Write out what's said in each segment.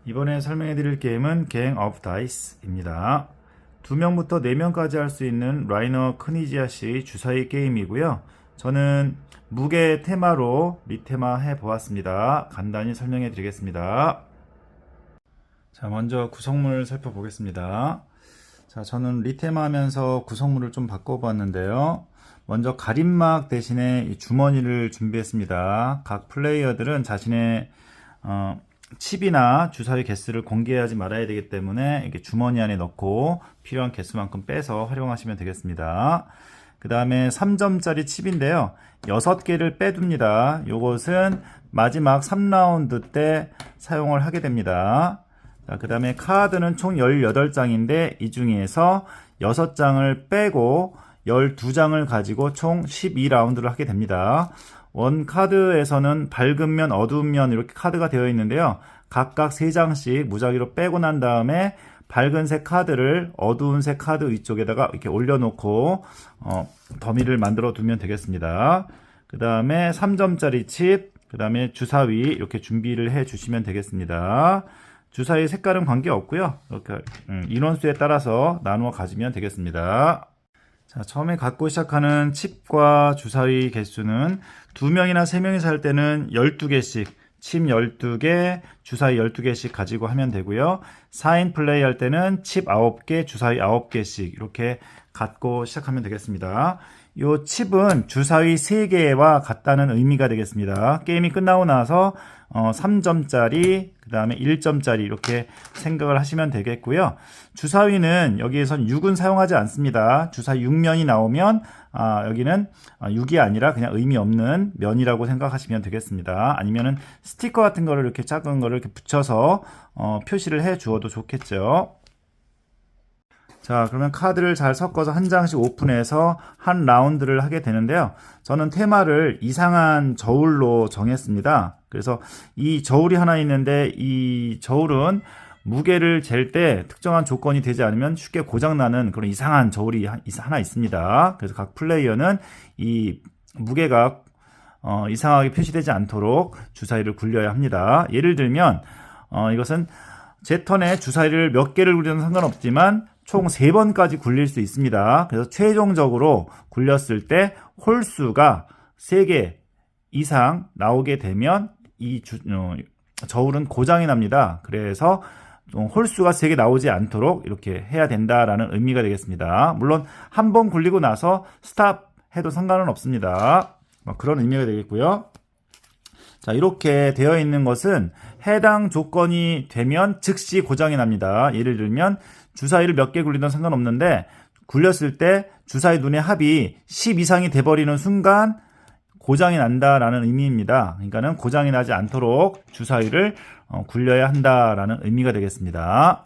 이번에 설명해 드릴 게임은 갱 오브 다이스입니다. 2명부터 4명까지 할 수 있는 라이너 크니지아씨 주사위 게임이고요. 저는 무게 테마로 리테마 해 보았습니다. 간단히 설명해 드리겠습니다. 자, 먼저 구성물 살펴보겠습니다. 자, 저는 리테마 하면서 구성물을 좀 바꿔봤는데요. 먼저 가림막 대신에 이 주머니를 준비했습니다. 각 플레이어들은 자신의 칩이나 주사위 개수를 공개하지 말아야 되기 때문에 이렇게 주머니 안에 넣고 필요한 개수만큼 빼서 활용하시면 되겠습니다. 그 다음에 3점짜리 칩인데요. 6개를 빼둡니다. 요것은 마지막 3라운드 때 사용을 하게 됩니다. 그 다음에 카드는 총 18장인데 이 중에서 6장을 빼고 12장을 가지고 총 12라운드를 하게 됩니다. 원 카드에서는 밝은 면, 어두운 면 이렇게 카드가 되어 있는데요. 각각 3장씩 무작위로 빼고 난 다음에 밝은색 카드를 어두운 색 카드 위쪽에다가 이렇게 올려놓고 더미를 만들어 두면 되겠습니다. 그 다음에 3점짜리 칩, 그 다음에 주사위 이렇게 준비를 해 주시면 되겠습니다. 주사위 색깔은 관계없고요. 이렇게 인원수에 따라서 나누어 가지면 되겠습니다. 자, 처음에 갖고 시작하는 칩과 주사위 개수는 2명이나 3명이서 할 때는 12개씩, 칩 12개, 주사위 12개씩 가지고 하면 되고요. 4인 플레이 할 때는 칩 9개, 주사위 9개씩 이렇게 갖고 시작하면 되겠습니다. 이 칩은 주사위 3개와 같다는 의미가 되겠습니다. 게임이 끝나고 나서 3점짜리, 그 다음에 1점짜리 이렇게 생각을 하시면 되겠고요. 주사위는 여기에선 6은 사용하지 않습니다. 주사위 6면이 나오면 여기는 6이 아니라 그냥 의미 없는 면이라고 생각하시면 되겠습니다. 아니면은 스티커 같은 거를 이렇게 작은 거를 이렇게 붙여서 표시를 해 주어도 좋겠죠. 자, 그러면 카드를 잘 섞어서 한 장씩 오픈해서 한 라운드를 하게 되는데요. 저는 테마를 이상한 저울로 정했습니다. 그래서 이 저울이 하나 있는데 이 저울은 무게를 잴 때 특정한 조건이 되지 않으면 쉽게 고장나는 그런 이상한 저울이 하나 있습니다. 그래서 각 플레이어는 이 무게가 이상하게 표시되지 않도록 주사위를 굴려야 합니다. 예를 들면 이것은 제 턴에 주사위를 몇 개를 굴려도 상관없지만 총 3번까지 굴릴 수 있습니다. 그래서 최종적으로 굴렸을 때 홀수가 3개 이상 나오게 되면 이 저울은 고장이 납니다. 그래서 홀수가 3개 나오지 않도록 이렇게 해야 된다라는 의미가 되겠습니다. 물론 한 번 굴리고 나서 스탑 해도 상관은 없습니다. 그런 의미가 되겠고요. 자, 이렇게 되어 있는 것은 해당 조건이 되면 즉시 고장이 납니다. 예를 들면 주사위를 몇 개 굴리든 상관없는데 굴렸을 때 주사위 눈의 합이 10 이상이 돼버리는 순간 고장이 난다라는 의미입니다. 그러니까는 고장이 나지 않도록 주사위를 굴려야 한다라는 의미가 되겠습니다.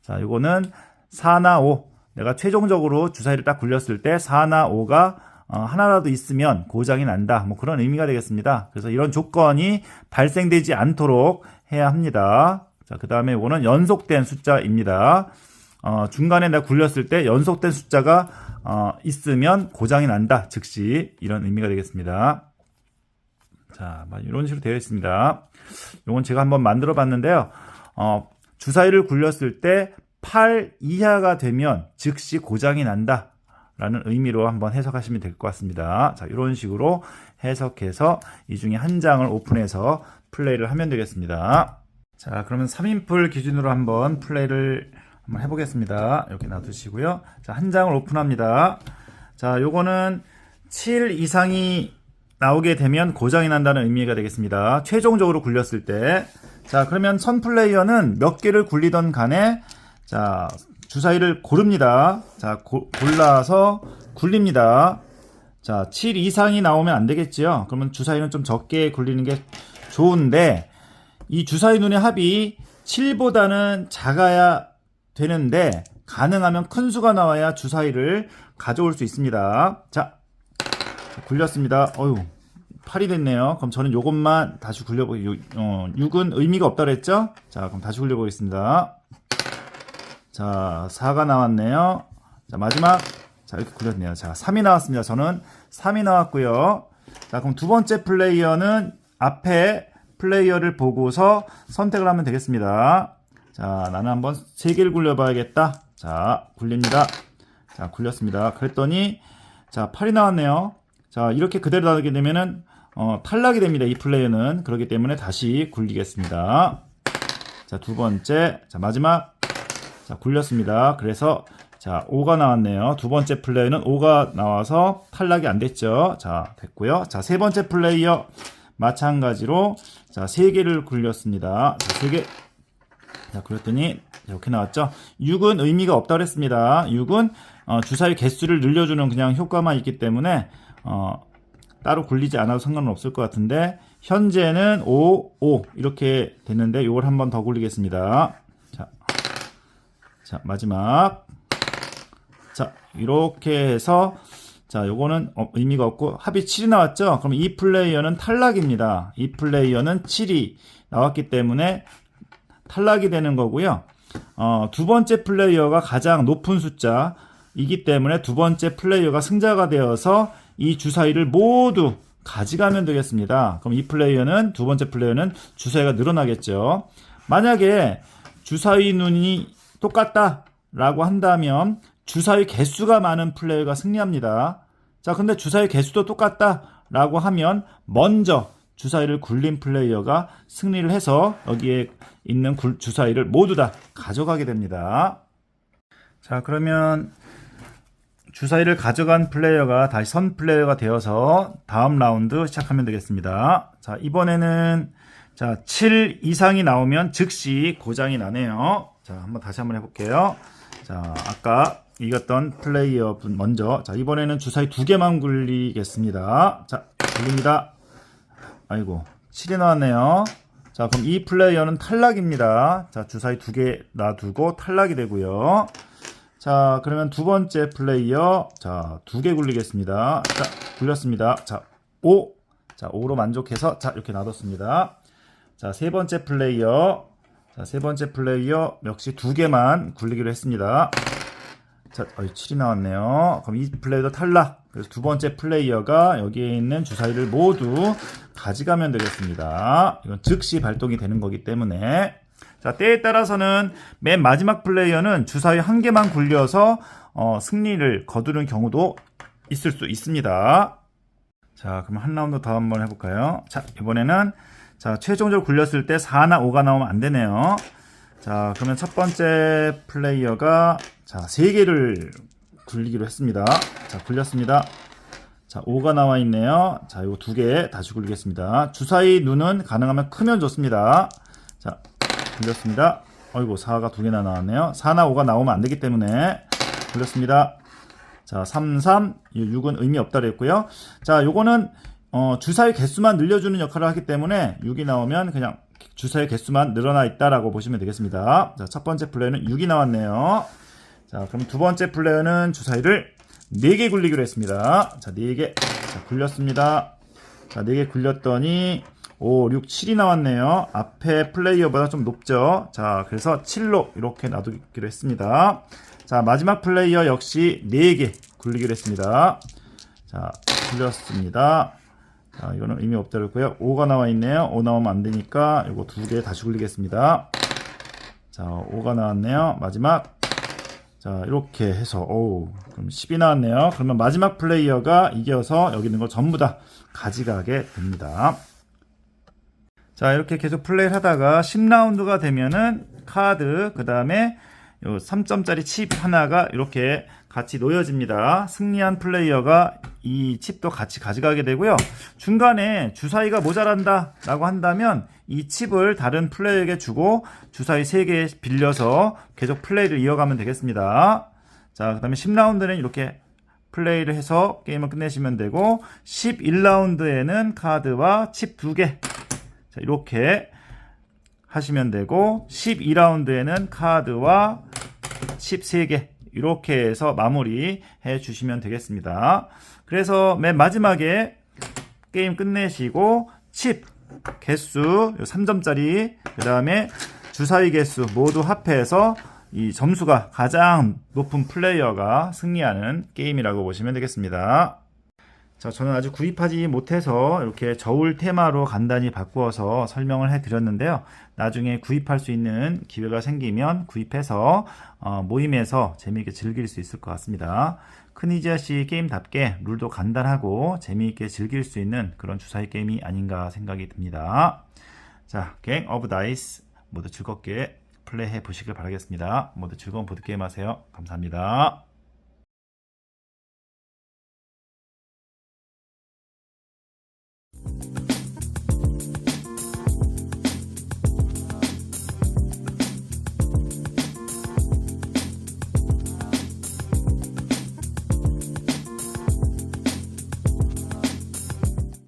자, 이거는 4나 5. 내가 최종적으로 주사위를 딱 굴렸을 때 4나 5가 하나라도 있으면 고장이 난다. 뭐 그런 의미가 되겠습니다. 그래서 이런 조건이 발생되지 않도록 해야 합니다. 자, 그 다음에 이거는 연속된 숫자입니다. 중간에 내가 굴렸을 때 연속된 숫자가 있으면 고장이 난다. 즉시 이런 의미가 되겠습니다. 자, 이런 식으로 되어 있습니다. 이건 제가 한번 만들어 봤는데요. 주사위를 굴렸을 때 8 이하가 되면 즉시 고장이 난다. 라는 의미로 한번 해석하시면 될 것 같습니다. 자, 이런 식으로 해석해서 이 중에 한 장을 오픈해서 플레이를 하면 되겠습니다. 자, 그러면 3인풀 기준으로 한번 플레이를 한번 해보겠습니다. 이렇게 놔두시고요. 자, 한 장을 오픈합니다. 자, 요거는 7 이상이 나오게 되면 고장이 난다는 의미가 되겠습니다. 최종적으로 굴렸을 때. 자, 그러면 선 플레이어는 몇 개를 굴리던 간에 자, 주사위를 고릅니다. 자, 골라서 굴립니다. 자, 7 이상이 나오면 안 되겠지요. 그러면 주사위는 좀 적게 굴리는 게 좋은데 이 주사위 눈의 합이 7보다는 작아야 되는데 가능하면 큰 수가 나와야 주사위를 가져올 수 있습니다. 자, 굴렸습니다. 8이 됐네요. 그럼 저는 요것만 다시 굴려보겠습니다. 6은 의미가 없다 그랬죠? 자, 그럼 다시 굴려보겠습니다. 자, 4가 나왔네요. 자, 마지막. 자, 이렇게 굴렸네요. 자, 3이 나왔습니다. 저는 3이 나왔고요. 자, 그럼 두 번째 플레이어는 앞에 플레이어를 보고서 선택을 하면 되겠습니다. 자, 나는 한번 3개를 굴려봐야겠다. 자, 굴립니다. 자, 굴렸습니다. 그랬더니, 자, 8이 나왔네요. 자, 이렇게 그대로 나오게 되면은, 탈락이 됩니다. 이 플레이어는. 그렇기 때문에 다시 굴리겠습니다. 자, 두 번째. 자, 마지막. 자, 굴렸습니다. 그래서, 자, 5가 나왔네요. 두 번째 플레이어는 5가 나와서 탈락이 안 됐죠. 자, 됐고요. 자, 세 번째 플레이어. 마찬가지로, 자, 3개를 굴렸습니다. 자, 3개. 자, 그랬더니, 이렇게 나왔죠. 6은 의미가 없다고 했습니다. 6은, 주사위 개수를 늘려주는 그냥 효과만 있기 때문에, 따로 굴리지 않아도 상관은 없을 것 같은데, 현재는 5 이렇게 됐는데, 이걸 한 번 더 굴리겠습니다. 자, 마지막. 자, 이렇게 해서, 자, 요거는 의미가 없고, 합이 7이 나왔죠? 그럼 이 플레이어는 탈락입니다. 이 플레이어는 7이 나왔기 때문에 탈락이 되는 거고요. 두 번째 플레이어가 가장 높은 숫자이기 때문에 두 번째 플레이어가 승자가 되어서 이 주사위를 모두 가져가면 되겠습니다. 그럼 이 플레이어는, 두 번째 플레이어는 주사위가 늘어나겠죠. 만약에 주사위 눈이 똑같다라고 한다면 주사위 개수가 많은 플레이어가 승리합니다. 자, 근데 주사위 개수도 똑같다라고 하면 먼저 주사위를 굴린 플레이어가 승리를 해서 여기에 있는 주사위를 모두 다 가져가게 됩니다. 자, 그러면 주사위를 가져간 플레이어가 다시 선 플레이어가 되어서 다음 라운드 시작하면 되겠습니다. 자, 이번에는 자, 7 이상이 나오면 즉시 고장이 나네요. 자, 다시 한번 해볼게요. 자, 아까 이겼던 플레이어 분 먼저. 자, 이번에는 주사위 2개만 굴리겠습니다. 자, 굴립니다. 아이고, 7이 나왔네요. 자, 그럼 이 플레이어는 탈락입니다. 자, 주사위 2개 놔두고 탈락이 되고요. 자, 그러면 두 번째 플레이어. 자, 2개 굴리겠습니다. 자, 굴렸습니다. 자, 5. 자, 5로 만족해서, 자, 이렇게 놔뒀습니다. 자, 세 번째 플레이어. 자, 세 번째 플레이어 역시 2개만 굴리기로 했습니다. 자, 7이 나왔네요. 그럼 이 플레이어도 탈락. 그래서 두 번째 플레이어가 여기에 있는 주사위를 모두 가져가면 되겠습니다. 이건 즉시 발동이 되는 거기 때문에. 자, 때에 따라서는 맨 마지막 플레이어는 주사위 1개만 굴려서 승리를 거두는 경우도 있을 수 있습니다. 자, 그럼 한 라운드 더 한번 해볼까요? 자, 이번에는 자, 최종적으로 굴렸을 때 4나 5가 나오면 안 되네요. 자, 그러면 첫 번째 플레이어가 자, 3개를 굴리기로 했습니다. 자, 굴렸습니다. 자, 5가 나와 있네요. 자, 이거 2개 다시 굴리겠습니다. 주사위 눈은 가능하면 크면 좋습니다. 자, 굴렸습니다. 어이구, 4가 2개나 나왔네요. 4나 5가 나오면 안 되기 때문에 굴렸습니다. 자, 3, 6은 의미 없다 그랬고요. 자, 요거는 주사위 개수만 늘려주는 역할을 하기 때문에 6이 나오면 그냥 주사위 개수만 늘어나 있다라고 보시면 되겠습니다. 자, 첫 번째 플레이어는 6이 나왔네요. 자, 그럼 두 번째 플레이어는 주사위를 4개 굴리기로 했습니다. 자, 4개. 자, 굴렸습니다. 자, 4개 굴렸더니 5, 6, 7이 나왔네요. 앞에 플레이어보다 좀 높죠. 자, 그래서 7로 이렇게 놔두기로 했습니다. 자, 마지막 플레이어 역시 4개 굴리기로 했습니다. 자, 굴렸습니다. 자, 이거는 의미 없다 그랬고요. 5가 나와 있네요. 5 나오면 안 되니까 이거 2개 다시 굴리겠습니다. 자, 5가 나왔네요. 마지막. 자, 이렇게 해서 그럼 10이 나왔네요. 그러면 마지막 플레이어가 이겨서 여기 있는 걸 전부 다 가져가게 됩니다. 자, 이렇게 계속 플레이를 하다가 10라운드가 되면은 카드, 그 다음에 요 3점짜리 칩 하나가 이렇게 같이 놓여집니다. 승리한 플레이어가 이 칩도 같이 가져가게 되고요. 중간에 주사위가 모자란다 라고 한다면 이 칩을 다른 플레이어에게 주고 주사위 3개 빌려서 계속 플레이를 이어가면 되겠습니다. 자, 그 다음에 10라운드는 이렇게 플레이를 해서 게임을 끝내시면 되고 11라운드에는 카드와 칩 2개 자, 이렇게 하시면 되고 12라운드에는 카드와 칩 3개 이렇게 해서 마무리 해 주시면 되겠습니다. 그래서 맨 마지막에 게임 끝내시고 칩 개수 3점짜리 그 다음에 주사위 개수 모두 합해서 이 점수가 가장 높은 플레이어가 승리하는 게임이라고 보시면 되겠습니다. 자, 저는 아직 구입하지 못해서 이렇게 저울 테마로 간단히 바꾸어서 설명을 해드렸는데요. 나중에 구입할 수 있는 기회가 생기면 구입해서 모임에서 재미있게 즐길 수 있을 것 같습니다. 큰이지아씨 게임답게 룰도 간단하고 재미있게 즐길 수 있는 그런 주사위 게임이 아닌가 생각이 듭니다. 자, 갱 오브 다이스 모두 즐겁게 플레이해 보시길 바라겠습니다. 모두 즐거운 보드게임 하세요. 감사합니다.